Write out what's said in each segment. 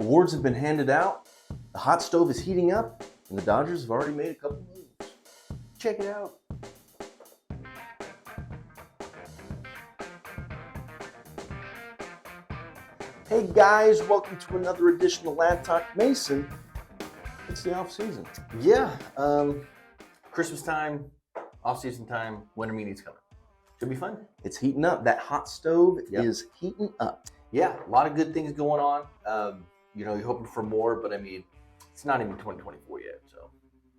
Awards have been handed out. The hot stove is heating up, and the Dodgers have already made a couple moves. Check it out. Hey guys, welcome to another edition of Lad Talk Mason. It's the off season. Yeah, Christmas time, off-season time, winter meeting's coming. Should be fun. It's heating up. That hot stove is heating up. Yeah, a lot of good things going on. You're hoping for more, but I mean, it's not even 2024 yet, so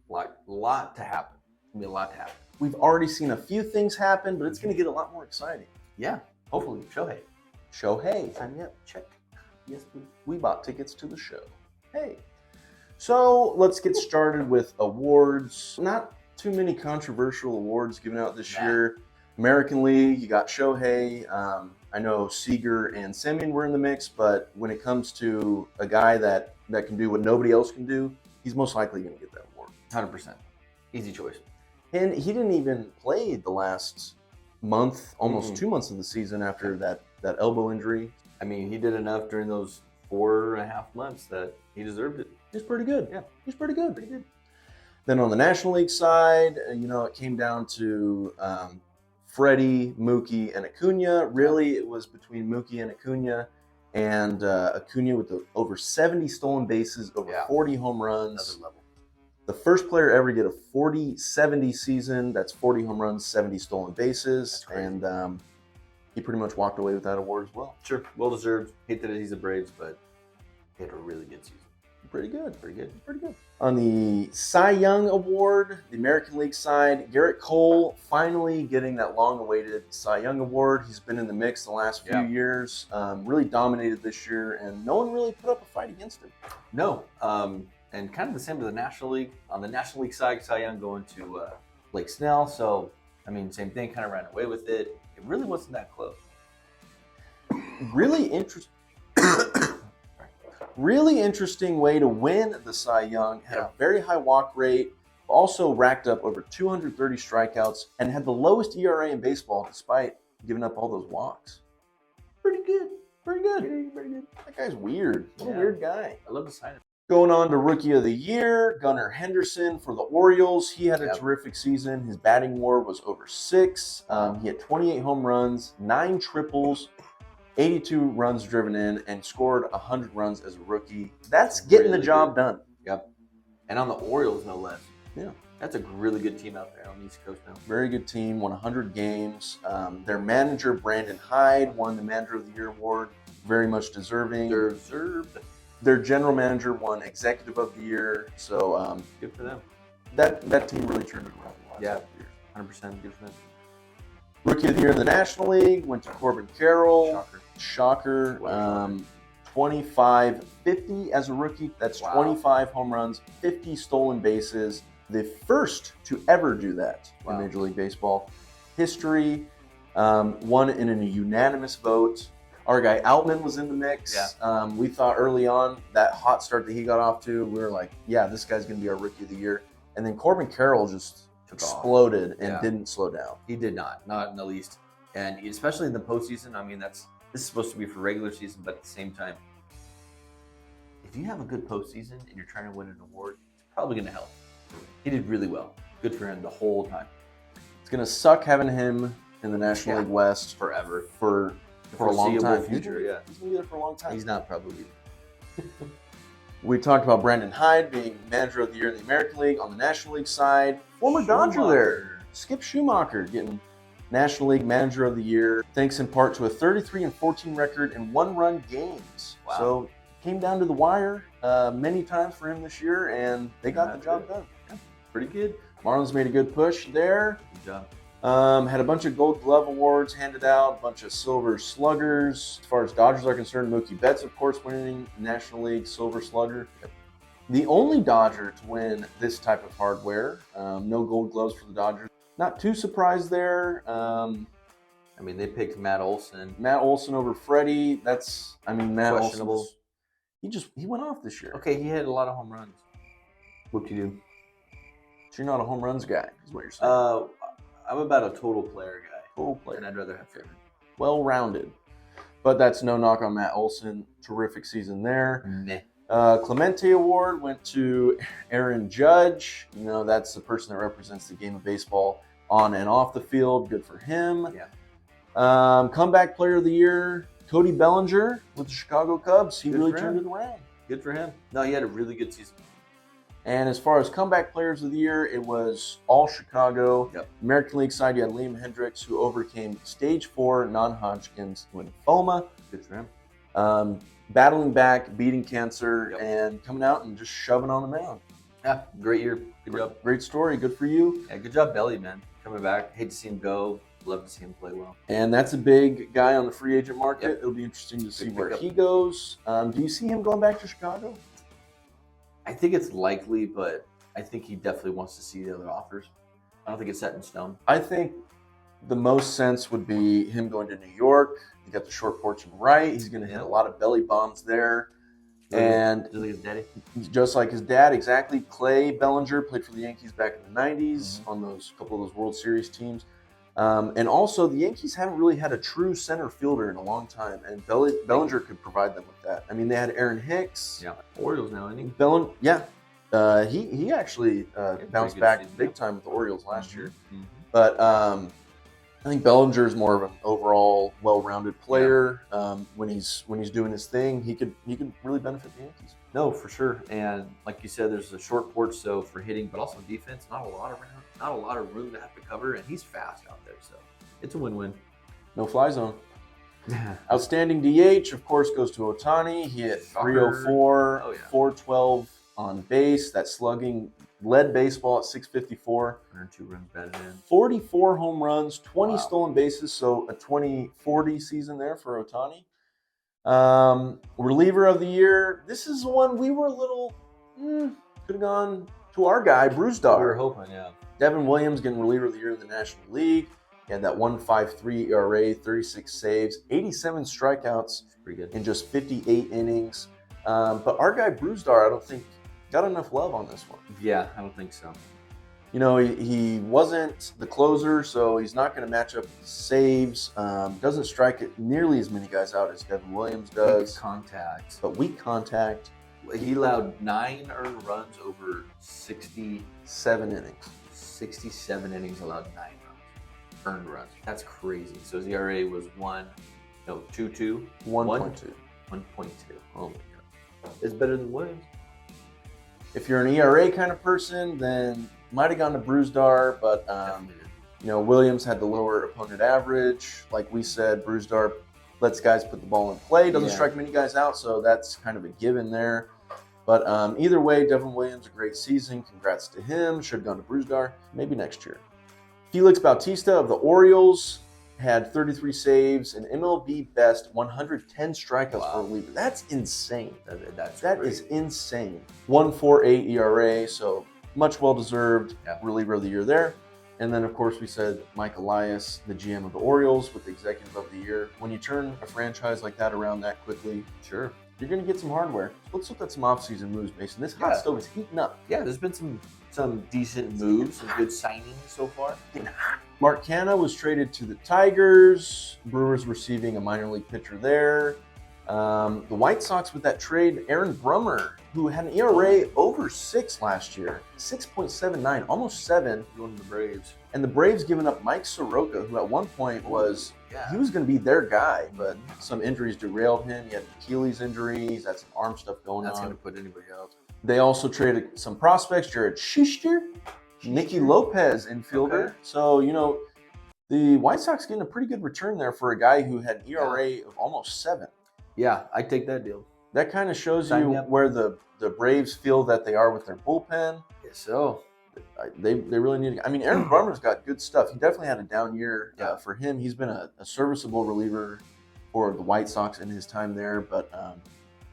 a lot to happen. It's gonna be a lot to happen. We've already seen a few things happen, but it's going to get a lot more exciting. Yeah, hopefully, Shohei, sign me up. Check. Yes, we bought tickets to the show. Hey. So let's get started with awards. Not too many controversial awards given out this year. American League, you got Shohei. I know Seager and Semien were in the mix, but when it comes to a guy that can do what nobody else can do, he's most likely going to get that award. 100%. Easy choice. And he didn't even play the last month, almost 2 months of the season after that elbow injury. I mean, he did enough during those 4.5 months that he deserved it. He's pretty good. Yeah, he's pretty good. Then on the National League side, it came down to Freddie, Mookie, and Acuña. Really, it was between Mookie and Acuña. And Acuña with over 70 stolen bases, over 40 home runs. Another level. The first player ever to get a 40-70 season. That's 40 home runs, 70 stolen bases. And he pretty much walked away with that award as well. Sure, well deserved. Hate that he's a Braves, but he had a really good season. Pretty good. Pretty good. On the Cy Young Award, the American League side, Gerrit Cole finally getting that long-awaited Cy Young Award. He's been in the mix the last few years, really dominated this year, and no one really put up a fight against him. No, and kind of the same to the National League. On the National League side, Cy Young going to Blake Snell, so, I mean, same thing, kind of ran away with it. It really wasn't that close. Really interesting way to win the Cy Young. Had a very high walk rate, also racked up over 230 strikeouts, and had the lowest ERA in baseball despite giving up all those walks. Pretty good. That guy's weird. What a weird guy. I love the sign. Going on to Rookie of the Year, Gunnar Henderson for the Orioles. He had a terrific season. His batting WAR was over 6. He had 28 home runs, 9 triples, 82 runs driven in, and scored 100 runs as a rookie. That's getting the job done. Yep. And on the Orioles, no less. Yeah. That's a really good team out there on the East Coast now. Very good team, won 100 games. Their manager, Brandon Hyde, won the Manager of the Year award. Very much deserving. Deserved. Their general manager won Executive of the Year. So good for them. That team really turned it around the last couple years. 100% good for them. Rookie of the Year in the National League went to Corbin Carrol. Shocker. 25-50 as a rookie. That's 25 home runs, 50 stolen bases. The first to ever do that in Major League Baseball history. Won in a unanimous vote. Our guy Outman was in the mix. Yeah. We thought early on that hot start that he got off to, we were like, yeah, this guy's going to be our Rookie of the Year. And then Corbin Carrol just exploded and didn't slow down. He did not in the least. And especially in the postseason, I mean, this is supposed to be for regular season, but at the same time, if you have a good postseason and you're trying to win an award, it's probably going to help. He did really well. Good for him the whole time. It's going to suck having him in the National League West forever. For a long time. Future, He's going to be there for a long time. He's not probably. We talked about Brandon Hyde being Manager of the Year in the American League. On the National League side, former Dodger there, Skip Shumaker, getting National League Manager of the Year, thanks in part to a 33-14 record in one-run games. Wow. So came down to the wire many times for him this year, and they got the job done. Yeah, pretty good. Marlins made a good push there. Good job. Had a bunch of Gold Glove awards handed out, a bunch of Silver Sluggers. As far as Dodgers are concerned, Mookie Betts, of course, winning National League Silver Slugger. The only Dodger to win this type of hardware. No Gold Gloves for the Dodgers. Not too surprised there. I mean, they picked Matt Olson. Matt Olson over Freddie. Matt questionable. Olson. He went off this year. Okay, he had a lot of home runs. Whoop-de-doo. So you're not a home runs guy, is what you're saying. I'm about a total player guy. Total player. And I'd rather have favorite. Well-rounded. But that's no knock on Matt Olson. Terrific season there. Meh. Clemente Award went to Aaron Judge. You know, that's the person that represents the game of baseball on and off the field. Good for him. Yeah. Comeback Player of the Year, Cody Bellinger with the Chicago Cubs. He really turned it around. Good for him. No, he had a really good season. And as far as comeback players of the year, it was all Chicago. Yep. American League side, you had Liam Hendrix, who overcame stage 4 non-Hodgkin's lymphoma. Good for him. Battling back, beating cancer, and coming out and just shoving on the mound. Yeah, great year. Good job. Great story. Good for you. Yeah, good job, Belly, man. Coming back. Hate to see him go. Love to see him play well. And that's a big guy on the free agent market. Yep. It'll be interesting to see where pickup. he goes. Do you see him going back to Chicago? I think it's likely, but I think he definitely wants to see the other offers. I don't think it's set in stone. I think the most sense would be him going to New York. He got the short porch and right. He's going to hit a lot of belly bombs there. And just like his daddy. Just like his dad, exactly. Clay Bellinger played for the Yankees back in the 90s on those couple of those World Series teams. And also, the Yankees haven't really had a true center fielder in a long time, and Bellinger could provide them with that. I mean, they had Aaron Hicks. Yeah, Orioles now, isn't he? He actually bounced back big time with the Orioles last year. Mm-hmm. But I think Bellinger is more of an overall well-rounded player. When he's doing his thing, he could really benefit the Yankees. No, for sure. And like you said, there's a short porch so for hitting, but also defense. Not a lot of room to have to cover, and he's fast out there, so it's a win-win. No fly zone. Outstanding DH, of course, goes to Ohtani. He hit 304, 412 on base. That slugging led baseball at 654. 102 runs batted in. 44 home runs, 20 stolen bases, so a 20-40 season there for Ohtani. Reliever of the year. This is one we were a little could have gone to our guy, Brewstar. We were hoping, yeah. Devin Williams getting reliever of the year in the National League. He had that 1.53 ERA, 36 saves, 87 strikeouts in just 58 innings. But our guy Brewstar, I don't think got enough love on this one. Yeah, I don't think so. You know, he wasn't the closer, so he's not going to match up with saves. Doesn't strike it nearly as many guys out as Devin Williams does. Weak contact. He allowed 9 earned runs over 67 innings. 67 innings, allowed 9 runs. Earned runs. That's crazy. So his ERA was 1.2. 1.2. 1.2. Oh my God. It's better than Williams. If you're an ERA kind of person, then might have gone to Brewstar, but Williams had the lower opponent average. Like we said, Brewstar lets guys put the ball in play, doesn't strike many guys out, so that's kind of a given there. But either way, Devin Williams, a great season. Congrats to him. Should have gone to Brewstar. Maybe next year. Felix Bautista of the Orioles had 33 saves, an MLB best 110 strikeouts for a reliever. That's insane. That is insane. 1.48 ERA, so much well-deserved reliever of the year there. And then, of course, we said Mike Elias, the GM of the Orioles, with the executive of the year. When you turn a franchise like that around that quickly, sure, you're going to get some hardware. Let's look at some offseason moves, Mason. This hot stove is heating up. Yeah, there's been some decent moves, some good signings so far. Mark Canha was traded to the Tigers. Brewers receiving a minor league pitcher there. The White Sox with that trade, Aaron Brummer, who had an ERA over 6 last year, 6.79, almost 7. Going to the Braves. And the Braves giving up Mike Soroka, who at one point he was going to be their guy, but some injuries derailed him. He had an Achilles injury. He's had some arm stuff going on. That's going to put anybody else. They also traded some prospects, Gerrit Schuster, Nicky Lopez, infielder. Okay. So, the White Sox getting a pretty good return there for a guy who had an ERA of almost 7. Yeah, I take that deal. That kind of shows you where the Braves feel that they are with their bullpen. Yes, so they really need to. I mean, Aaron Brummer's got good stuff. He definitely had a down year for him. He's been a serviceable reliever for the White Sox in his time there. But,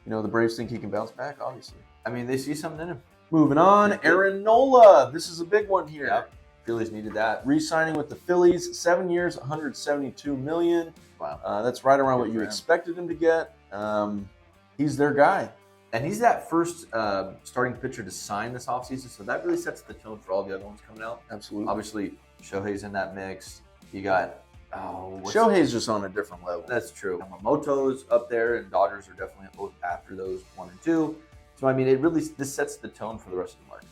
the Braves think he can bounce back, obviously. I mean, they see something in him. Moving on, Aaron Nola. This is a big one here. Yeah. Phillies needed that. Re-signing with the Phillies, 7 years, $172 million. Wow. That's right around what you expected him to get. He's their guy. And he's that first starting pitcher to sign this offseason, so that really sets the tone for all the other ones coming out. Absolutely. Obviously, Shohei's in that mix. You got Shohei's just on a different level. That's true. Yamamoto's up there, and Dodgers are definitely both after those 1 and 2. So, I mean, this sets the tone for the rest of the market.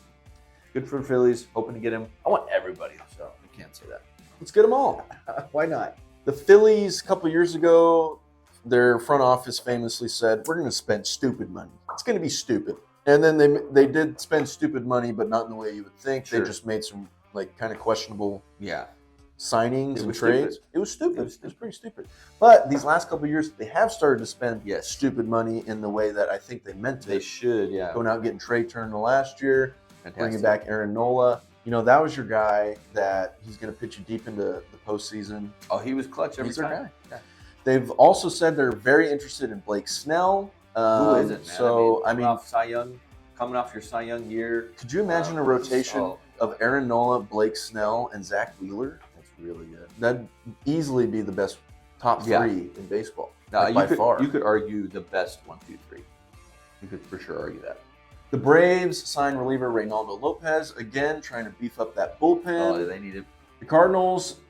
Good for the Phillies, hoping to get him. I want everybody, so I can't say that. Let's get them all. Why not? The Phillies, a couple years ago, their front office famously said, we're going to spend stupid money. It's going to be stupid. And then they did spend stupid money, but not in the way you would think. Sure. They just made some kind of questionable signings and Stupid. trades. It was stupid. It was pretty stupid. But these last couple of years, they have started to spend stupid money in the way that I think they meant to. They should, yeah. Going out and getting Trey Turner last year, Fantastic. bringing back Aaron Nola. That was your guy that he's going to pitch you deep into the postseason. Oh, he was clutch every He's their time. guy. Yeah. They've also said they're very interested in Blake Snell. Who isn't, man? So, coming off your Cy Young year. Could you imagine a rotation of Aaron Nola, Blake Snell, and Zach Wheeler? That's really good. That'd easily be the best top three in baseball. No, by far. You could argue the best 1, 2, 3. You could for sure argue that. The Braves signed reliever Reynaldo Lopez, again, trying to beef up that bullpen. Oh, they need it. The Cardinals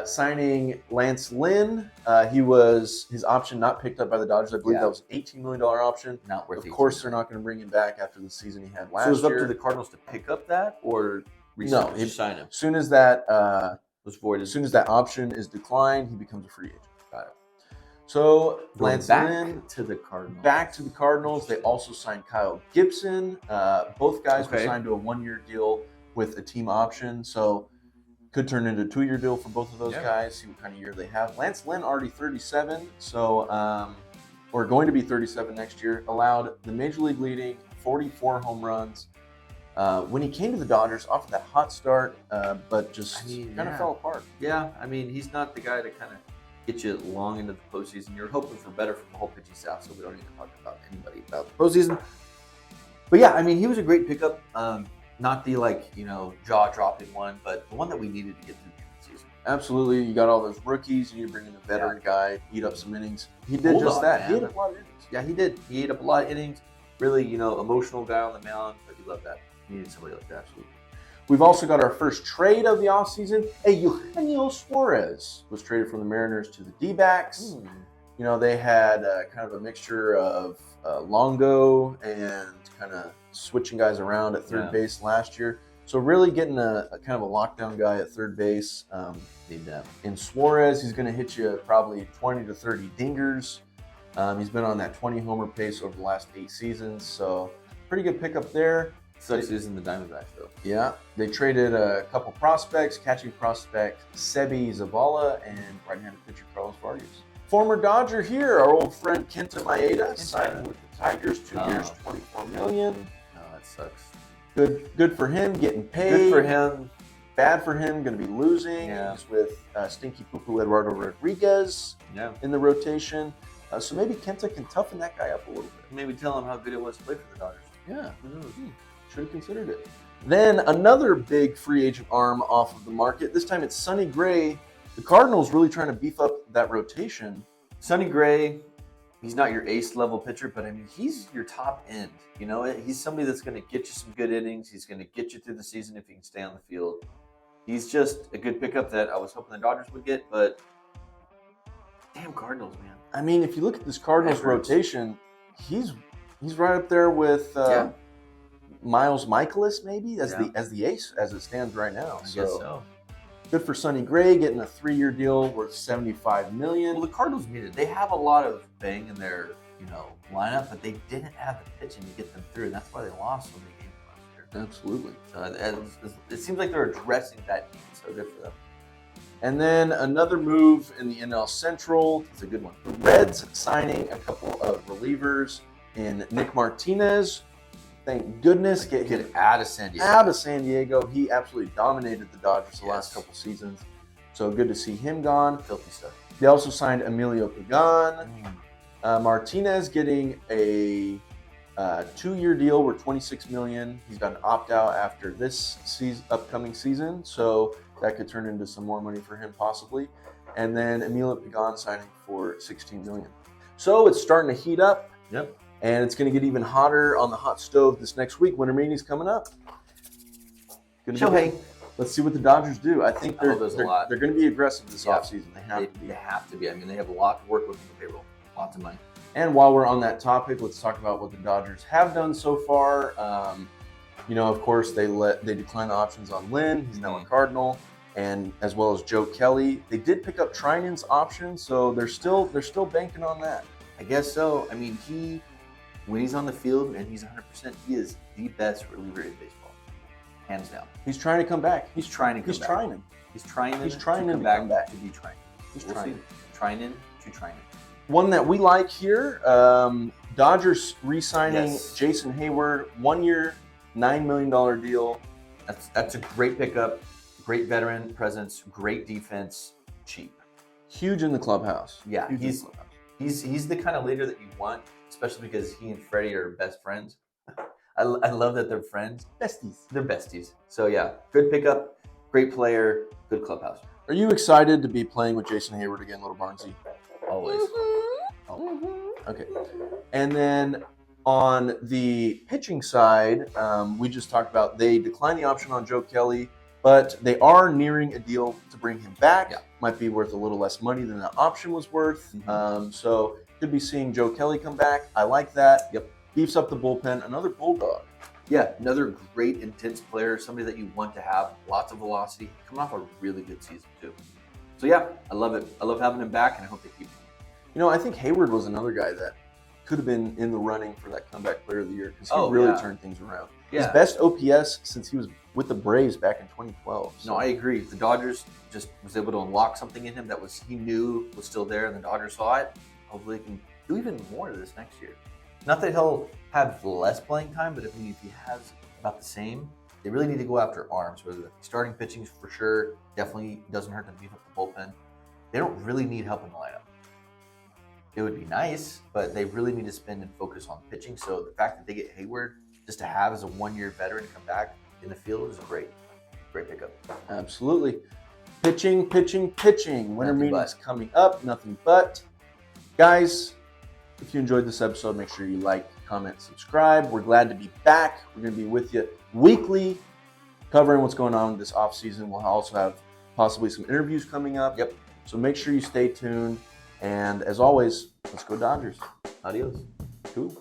signing Lance Lynn. His option not picked up by the Dodgers. I believe that was an $18 million option. Not worth it. Of course, they're not going to bring him back after the season he had last So year. it was up to the Cardinals to pick up that or sign him? As soon as that Was voided. as soon as that option is declined, he becomes a free agent. Got it. So Going Lance back Lynn to the Cardinals. back to the Cardinals. They also signed Kyle Gibson. Both guys were signed to a 1-year deal with a team option. So could turn into a 2-year deal for both of those guys. See what kind of year they have. Lance Lynn already 37. So or going to be 37 next year. Allowed the major league leading 44 home runs. When he came to the Dodgers, off of that hot start, but just kind of fell apart. Yeah, I mean, he's not the guy to kind of get you long into the postseason. You're hoping for better from the whole pitching staff, so we don't need to talk about anybody about the postseason. But yeah, I mean, he was a great pickup. Not the jaw-dropping one, but the one that we needed to get through the season. Absolutely. You got all those rookies. You need to bring in a veteran guy, eat up some innings. He did just that. Man. He ate up a lot of innings. Yeah, he did. He ate up a lot of innings. Really, emotional guy on the mound, but you love that. You needed somebody like that, absolutely. We've also got our first trade of the offseason. Eugenio Suarez was traded from the Mariners to the D-backs. They had kind of a mixture of Longo and kind of switching guys around at third base last year. So really getting a kind of a lockdown guy at third base. Need that. In Suarez, he's going to hit you probably 20 to 30 dingers. He's been on that 20 homer pace over the last 8 seasons. So pretty good pickup there. Such isn't the Diamondbacks, though. Yeah, they traded a couple prospects, catching prospect Sebi Zavala and right-handed pitcher Carlos Vargas. Former Dodger here, our old friend Kenta Maeda, signed with the Tigers, 2 years, $24 million. Oh, that sucks. Good for him, getting paid. Good for him. Bad for him, going to be losing. Yeah. He's with Stinky Poo-Poo Eduardo Rodriguez in the rotation. So maybe Kenta can toughen that guy up a little bit. Maybe tell him how good it was to play for the Dodgers. Yeah, who knows? Should have considered it. Then another big free agent arm off of the market. This time it's Sonny Gray. The Cardinals really trying to beef up that rotation. Sonny Gray, he's not your ace level pitcher, but I mean, he's your top end. He's somebody that's going to get you some good innings. He's going to get you through the season if he can stay on the field. He's just a good pickup that I was hoping the Dodgers would get, but damn Cardinals, man. I mean, if you look at this Cardinals rotation, he's right up there with Miles Michaelis, maybe as the ace as it stands right now. I guess so. Good for Sonny Gray getting a 3-year deal worth $75 million. Well, the Cardinals needed. They have a lot of bang in their lineup, but they didn't have the pitching to get them through, and that's why they lost so many games last year. Absolutely. So it seems like they're addressing that need. So good for them. And then another move in the NL Central. It's a good one. The Reds signing a couple of relievers in Nick Martinez. Thank goodness, get him out of San Diego. Out of San Diego. He absolutely dominated the Dodgers the last couple seasons. So good to see him gone. Filthy stuff. They also signed Emilio Pagan. Martinez getting a 2-year deal worth $26 million. He's got an opt-out after this upcoming season, so that could turn into some more money for him possibly. And then Emilio Pagan signing for $16 million. So it's starting to heat up. Yep. And it's going to get even hotter on the hot stove this next week. Winter meeting's coming up. Shohei. Let's see what the Dodgers do. I think they're going to be aggressive this offseason. They have to be. They have to be. I mean, they have a lot to work with on the payroll. Lots of money. And while we're on that topic, let's talk about what the Dodgers have done so far. Of course, they declined the options on Lynn. He's now a Cardinal, and as well as Joe Kelly. They did pick up Trinan's option, so they're still banking on that. I guess so. I mean, when he's on the field and he's 100%, he is the best reliever in baseball, hands down. He's trying to come back. He's trying to come back. He's trying to come back to be trying. He's trying to trying. One that we like here, Dodgers re-signing Jason Hayward, 1 year, $9 million deal. That's a great pickup, great veteran presence, great defense, cheap. Huge in the clubhouse. Yeah, he's the kind of leader that you want, especially because he and Freddie are best friends. I love that they're friends. Besties. They're besties. So yeah, good pickup, great player, good clubhouse. Are you excited to be playing with Jason Hayward again, little Barnesy? Always. Okay. And then on the pitching side, we just talked about they declined the option on Joe Kelly, but they are nearing a deal to bring him back. Yeah. Might be worth a little less money than the option was worth. So could be seeing Joe Kelly come back. I like that. Yep. Beefs up the bullpen. Another Bulldog. Yeah, another great intense player, somebody that you want to have, lots of velocity, coming off a really good season too. So yeah, I love it. I love having him back, and I hope they keep him. I think Hayward was another guy that could have been in the running for that comeback player of the year because he really turned things around. Yeah. His best OPS since he was with the Braves back in 2012. So. No, I agree. The Dodgers just was able to unlock something in him that he knew was still there, and the Dodgers saw it. Hopefully, he can do even more this next year. Not that he'll have less playing time, but if he has about the same, they really need to go after arms. Whether it's starting pitching for sure, definitely doesn't hurt to beef up the bullpen. They don't really need help in the lineup. It would be nice, but they really need to spend and focus on pitching. So the fact that they get Hayward just to have as a 1 year veteran come back in the field is a great pickup. Absolutely. Pitching. Winter meetings coming up. Nothing but. Guys, if you enjoyed this episode, make sure you like, comment, subscribe. We're glad to be back. We're going to be with you weekly, covering what's going on this offseason. We'll also have possibly some interviews coming up. Yep. So make sure you stay tuned. And as always, let's go Dodgers. Adios. Cool.